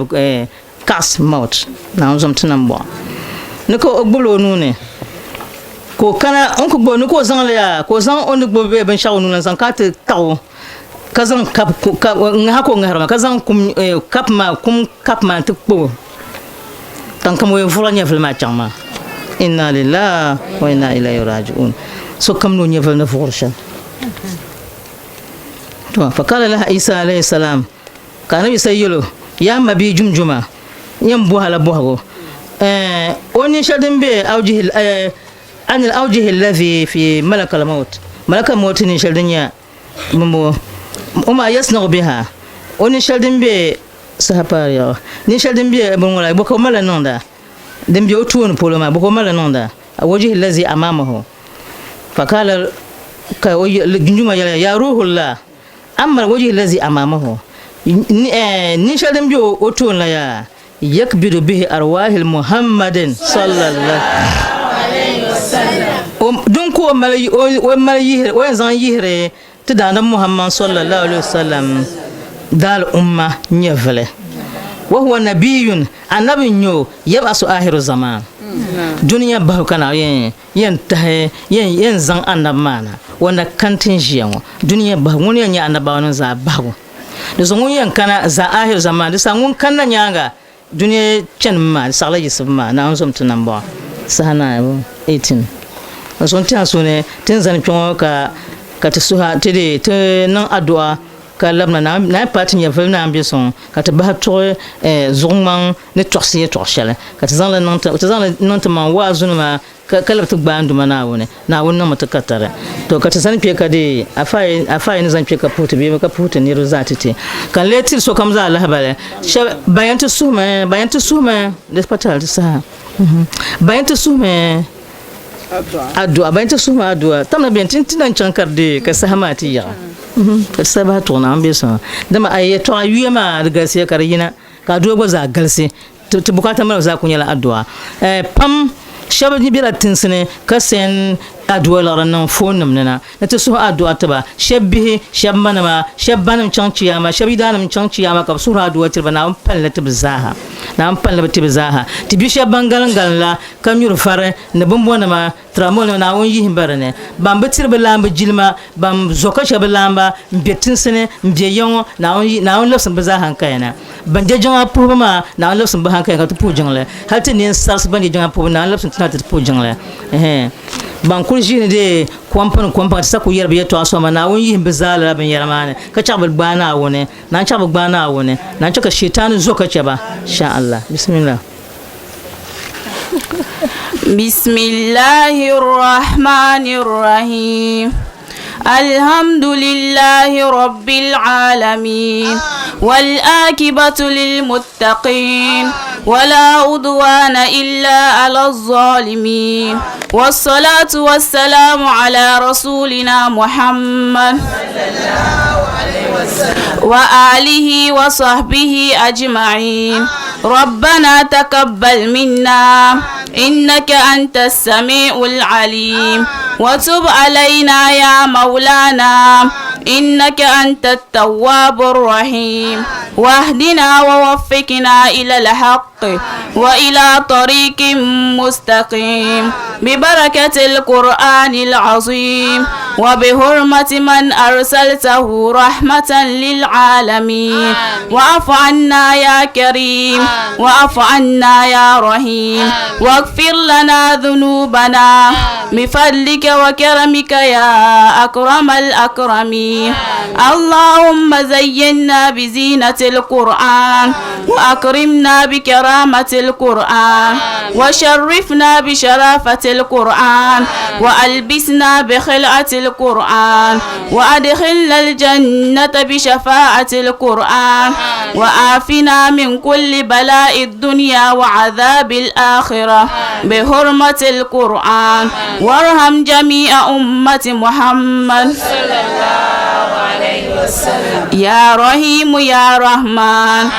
kas maut na zom tinam bo ne ko ogbulo nu ne ko kana on ko bo ne ko zan le ya ko zan on gbo be ben shawo nu zan ka te taw ka zan kap nga ko ngarma ka zan kum kap ma te ko tan kam we fula nya filma chama inna lillahi wa inna ilaihi raji'un so kam no nya filna fursha to fa kala la isa alayhi salam kana bi sayyilo ya mabi jumjuma nyam bu hala bu hago oni shadin be awjih an al awjih alladhi fi malak al maut ni shadin ya mumbo uma yasna biha oni shadin be sahapariya ni shadin be bon wala boko mala nonda dem bi otun poloma boko mala nonda awjih alladhi amamahu fakala ka jumjuma ya ruhullah amma wajhi alladhi amamahu ni shadin be otun la ya yakbidu bihi arwahil muhammadin sallallahu alaihi wasallam dun ko malayi o zan yihre tidana muhammad sallallahu alaihi wasallam dal umma nyevle wa huwa nabiyyun annabin yo yabasu akhiru zaman duniya ba kana yen tahe yen zan annab mana wanda kantin jiyanwo duniya ba woni nya annabawan za bawo da zan yen kana za akhiru zaman da san kanna nyanga duniya chen ma sala yisuf ma na onsom tunan ba sana 18 son tan sune tin zan pon ka ta suha tede te nan addu'a ka labna na patin ya fulna ambition ka ta ba to zongman ne torsiye torshele ka ta zan nan ta man wa zunuma ka labta gbandu mana wone na wonna mata katare to ka ta san pe ka de afai ne zan pe ka putu be ka putu ne rozatite kan letil so kam za Allah bale bayan ta suma da fatal sa bayan ta suma addu'a bayan ta suma addu'a tamna ben tintinan chankar de ka sahamati ya ka saba to na ambition dama ayyato ayuma daga sai karina ka dogo za galse to bukata mara za kunya la addu'a pam shabani bila tinsine kasen addu'a la ranan fonum nana ta su addu'a ta ba shabbihi shabbanama shabbanam chanciyama shabidanam chanciyama ka su addu'a ta bana am palle ta bizaha na am palle ta bizaha ti bi shabbangalan galala kam yur fare ne bombona ma tramol na won yi himbarane bam betir belamba jilma bam zoka shabalamba mbetinsine mbiyon na on lobsan bizaha kayana banje jonga puma na on lobsan bizaha kayana ka tu jongle halti ne sars banje jonga puma na on lobsan tana tu jongle ban kun shi ne de kwampan sa ku yarbe to aso ma na won yi bizala ban yarmane ka chabal bana wone na chabal bana wone na chaka shaytan zo ka ce ba insha Allah bismillah bismillahir rahmanir rahim الحمد لله رب العالمين والآكبة للمتقين ولا عدوان إلا على الظالمين والصلاة والسلام على رسولنا محمد وآله وصحبه أجمعين ربنا تقبل منا إنك أنت السميع العليم وتب علينا يا مولانا إنك أنت التواب الرحيم واهدنا ووفقنا إلى الحق وإلى طريق مستقيم ببركة القرآن العظيم وبحرمة من أرسلته رحمة للعالمين واعف عنا يا كريم واعف عنا يا رحيم واغفر لنا ذنوبنا بفضلك وكرمك يا أكرم الأكرمين اللهم زينا بزينة القرآن وأكرمنا بكرامة القرآن وشرفنا بشرافة القرآن وألبسنا بخلعة القرآن وأدخلنا الجنة بشفاعة القرآن وآفنا من كل بلاء الدنيا وعذاب الآخرة بحرمة القرآن وارحم جميع أمة محمد صلى الله عليه وسلم يا رحيم يا رحمن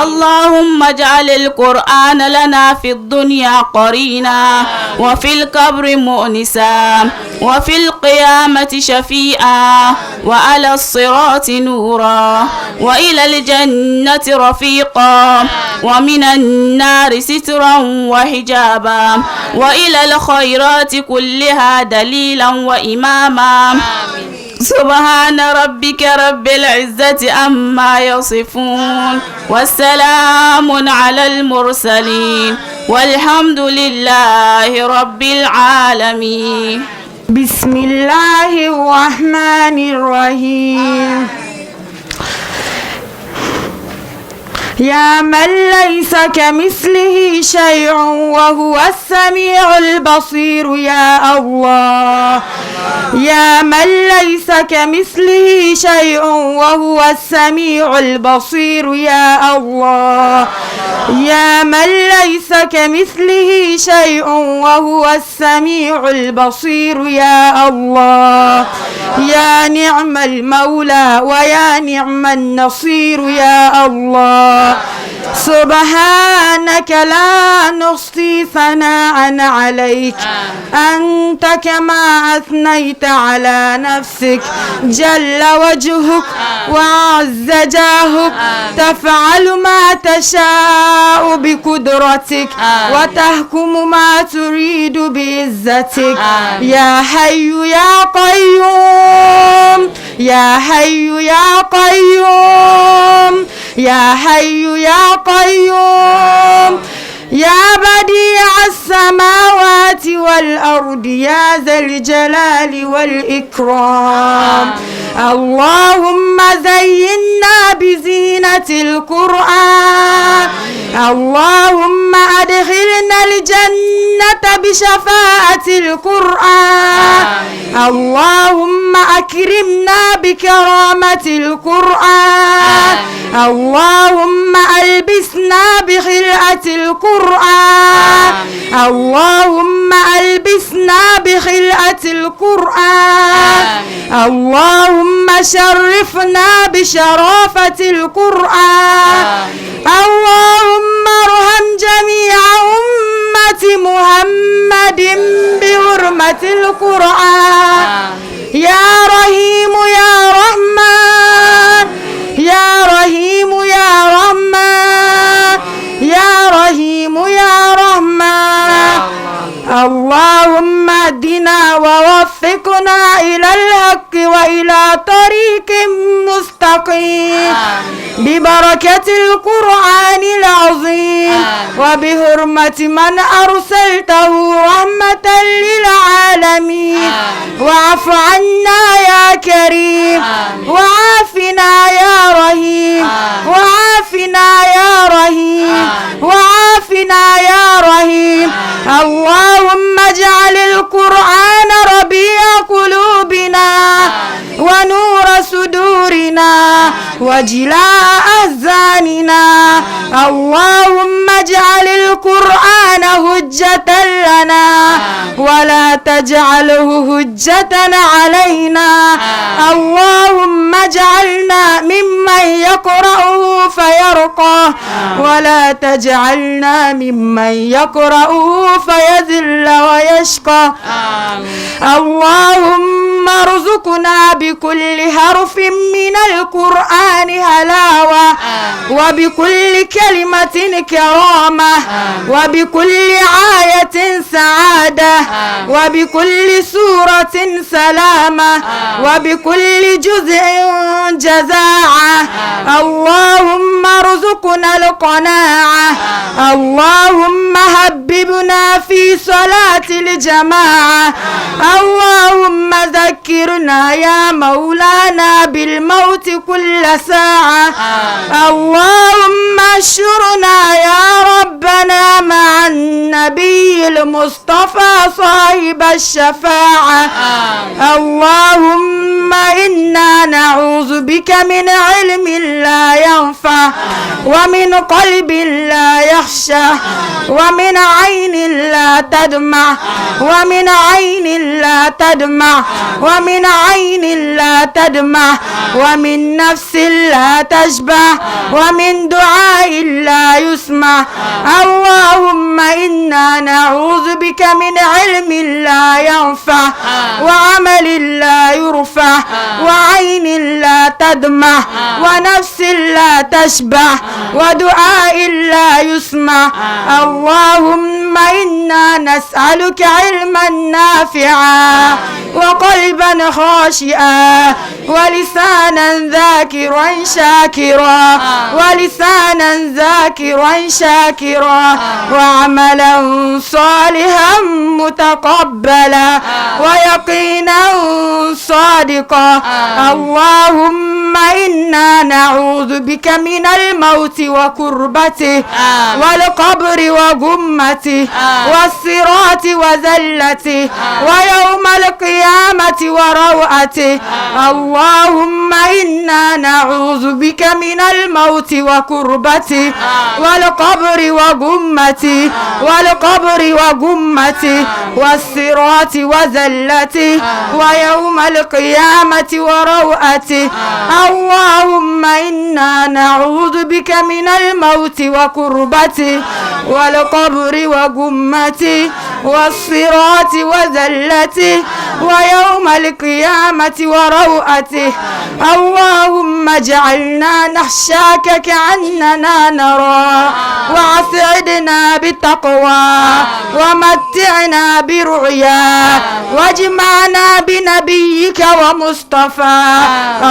اللهم اجعل القرآن لنا في الدنيا قرينا وفي القبر مؤنسا وفي القيامة شفيعا وعلى الصراط نورا وإلى الجنة رفيقا ومن النار سترا وحجابا وإلى الخيرات كلها دليلا وإماما سبحان ربك رب العزة عما يصفون والسلام على المرسلين والحمد لله رب العالمين. بسم الله الرحمن الرحيم. يا من ليس كمثله شيء وهو السميع البصير يا الله. يا من ليس كمثله شيء وهو السميع البصير يا الله. يا من ليس كمثله شيء وهو السميع البصير يا الله. يا نعم المولى ويا نعم النصير يا الله. سبحانك لا نحصي ثناء عليك أنت كما أثنيت على نفسك جل وجهك وعز جاهك تفعل ما تشاء بقدرتك وتحكم ما تريد بعزتك يا حي يا قيوم يا حي يا قيوم يا حي يا قيوم يا بديع السماوات والأرض يا ذا الجلال والإكرام. اللهم زينا بزينة القرآن. اللهم أدخلنا الجنة بشفاعة القرآن. اللهم أكرمنا بكرامة القرآن. اللهم ألبسنا بخلعة القرآن. اللهم ألبسنا بخلعة القرآن. اللهم شرفنا بشرافة القرآن. اللهم ارحم جميع أمة محمد بحرمة القرآن. يا رحيم يا رحمن يا رحيم يا رحمن يا رحيم يا رحمن. اللهم اهدنا ووفقنا إلى الحق وإلى طريق مستقيم ببركة القرآن العظيم وبحرمة من أرسلته رحمة للعالمين. واعف عنا يا كريم وعافنا يا رحيم وعافنا يا رحيم وعافنا يا رحيم. اللهم اجعل القرآن ربيع قلوبنا ونور صدورنا وجلاء أحزاننا. اللهم اجعل القرآن هجة لنا ولا تجعله هجة علينا. اللهم اجعلنا ممن يقرأه فيرقى ولا تجعلنا ممن يقرأه فيذل ويشقى. اللهم ارزقنا بكل حرف من القرآن هلاوة وبكل كلمة كرامة وبكل آية سعادة وبكل سورة سلامة وبكل جزء جزاعة. اللهم ارزقنا القناعة. اللهم حببنا في صلاة الجماعة. اللهم ذكرنا يا مولانا بالموت كل ساعة. اللهم اشرنا يا ربنا مع النبي المصطفى صاحب الشفاعة. اللهم إنا نعوذ بك من علم لا ينفع ومن قلب لا يخشى ومن عين لا تدمع ومن عين لا تدمع ومن عين لا تدمع ومن نفس لا تشبع ومن دعاء لا يسمع اللهم إنا نعوذ بك من علم لا ينفع وعمل لا يرفع وعين لا تدمع ونفس لا تشبع ودعاء لا يسمع اللهم إنا نسألك علما نافعا وقلبا خاشعا ولسانا ذاكرا شاكرا ولسانا ذاكرا شاكرا وعملا صالحا متقبلا ويقينا صادقا اللهم إنا نعوذ بك من الموت وكربته والقبر وغمته والصراط وذلته ويوم القيامة وروعته اللهم إنا نعوذ بك من الموت وكربته والقبر وغمته والقبر وغمته والصراط وذلته ويوم القيامة وروعته اللهم إنا نعوذ بك من الموت وكربته والقبر وغمته والصراط وذلته ويوم القيامة وروعته اللهم اجعلنا نخشاك كأننا نرى وأسعدنا بتقوى ومتعنا برؤيا واجمعنا بنبيك ومصطفى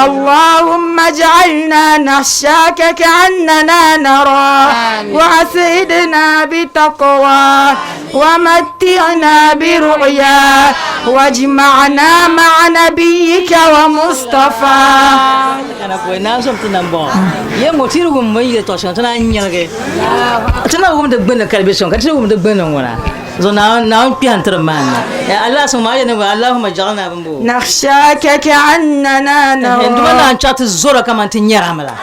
اللهم اجعلنا نخشاك كأننا نرى وأسعدنا بتقوى ومتعنا برؤيا واجمعنا مع نبيك ومصطفى أنا كوي ناسم تنبأ يا موتيرهم ما يتوشون تنا إنيانك تنا هم تبين الكلبيشون كتير هم تبين ونا زنا ناون بيان ترمان يا الله سماه نبغى اللهم اجعلنا بمبو نخشاك كأننا نرى عندما نشاط الزورة كمان تنير عملا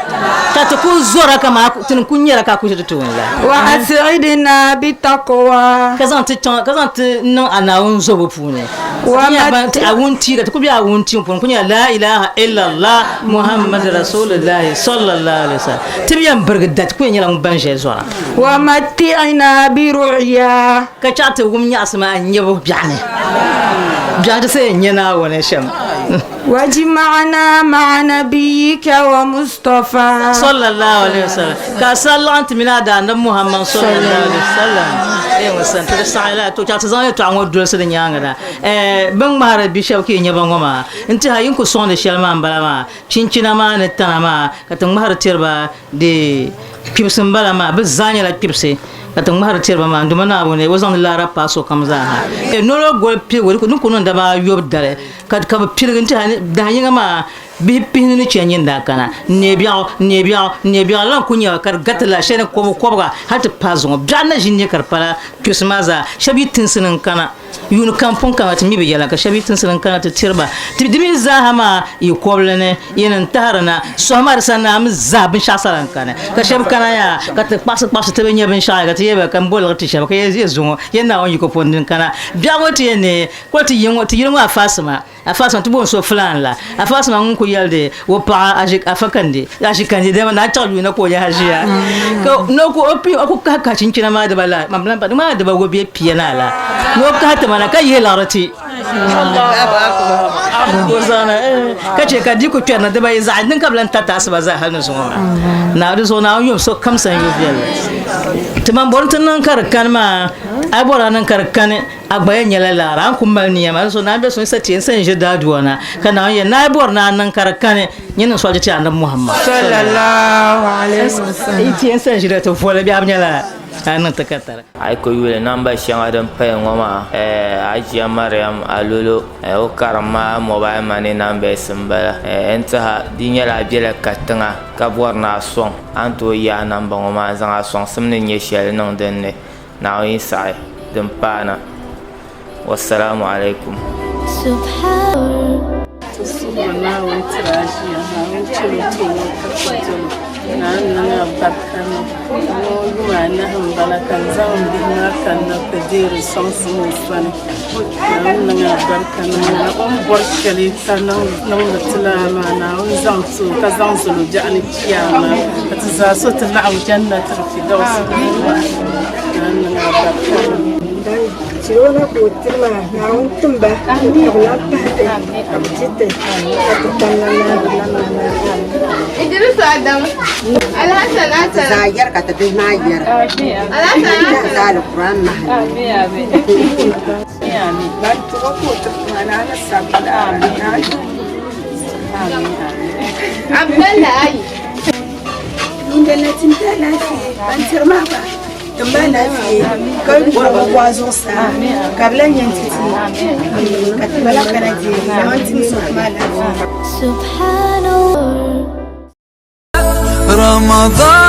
تكون زورة كمان تنكون نير كاكوش تتوين لا وأسعدنا بتقوى كذا نو أنا أنزو بفوني وما أونتي تقول يا أونتي بفوني لا إله إلا الله محمد رسول الله صلى الله عليه وسلم تبي برجدات كوين يلا مبانجة زورا ومتعنا برؤيا كشات وقومي أسمع نيبو بيعني بيعني سينينا ونشام واجمعنا مع نبيك ومصطفى صلى الله عليه وسلم كسل أنت من هذا محمد صلى الله عليه وسلم إيه وسنت رسالة توجات زايد تعمل درس الدنيا بن مهر بيشوكي نيبانغما أنت هاي ينكو صون الشلمان بلما شينشنا ما نتنا ما كتم مهر تربا دي كيبسن بلما بزاني لا كيبسي katong mahar tirba ma nduma na woni wazan la ra paso kamza ha e nolo gol pi wori ko nuko non da ba yob dare kat ka pirgin ta da yinga ma bi pin ni chenyin da kana ne biya lan kunya kar gatla shene ko ga hat pazo bjanna jinne kar pala kismaza shabi tinsinin kana yun kampon kama timi be yala ka shabi tinsinin kana ta tirba dimi zahama yi koblene yenen taharana sohmar sanam zabin shasaran kana ka shab kana ya ka ta pas ta benya bin sha ga yeba kan bol gati shaba ka yezi zungo yenna on yiko pondin kana biagote ne ko ti yingo afasma to bon so flan la afasma ngun yalde wo pa afakande ajikande de na tawu na ko ya hajiya ko no ko opi ko ka cincina ma da bala mamlan pa ma da ba go be piyana la no ka ta mana kai larati Allahu akbar gozana kace ka diko tana da bai za din kablan ta tasba za halin so na do so na yum so kamsan yo biyal timan bontan nan kar kan ma abora nan kar kan agbaye nyala la ran kumbal ni ma so na be so sati san je daduwana kana ya na bor na nan kar kan nyin so je ta annabi Muhammad sallallahu alaihi wasallam iti san je to fola bi abnyala anan takatara ay ko yule namba shanga dan pay ngoma ajiya Maryam alolo o karama mobile money nambe simbala enta dinya la biela katanga ka borna song anto ya namba ngoma zanga song simne nye shel non denne na yin sai dan pana wassalamu alaikum subhanallah wa ta'ala نعم بركنا وعنهم بلكن زوم بهما كنا كدير الشمس مصنع نعم بركنا بركلي كنا نمتلا معنا ونزمسو كزمسو جاني كياما تزاسو تلعب جنة الفردوس نعم بركنا Sirona ko tirma na untumba wala pa abjite atutalla Idris Adam Alhasan Hasan Zayar ka tabi mayar Alhasan Zal Quran ma يعني بعد توقف أنا السابقة عبد الله أي عندنا تنتهي في أنتر ما بعد تمانا في كل وازو سا قبل أن ينتهي كتبلا كنادي لما تنسى مالا سبحان الله رمضان